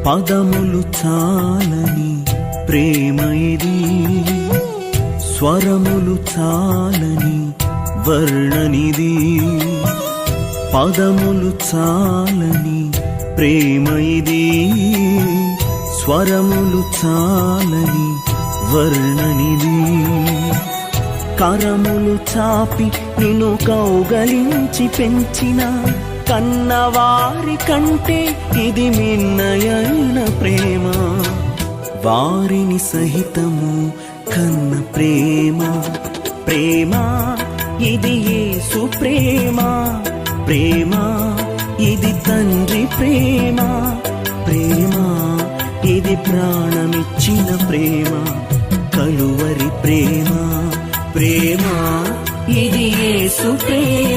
పదములు చాలని ప్రేమ ఇది, స్వరములు చాలని వర్ణనిది. పదములు చాలని ప్రేమ ఇది, స్వరములు చాలని వర్ణనిది. కరములు చాపి నిన్ను కౌగలించి పెంచిన కన్నవారి కంటే ఇది మిన్నయైన ప్రేమ. వారిని సహితము కన్న ప్రేమ, ప్రేమ ఇది యేసు ప్రేమ. ప్రేమ ఇది తండ్రి ప్రేమ, ప్రేమ ఇది ప్రాణమిచ్చిన ప్రేమ. కలువరి ప్రేమ, ప్రేమ ఇది యేసు ప్రేమ.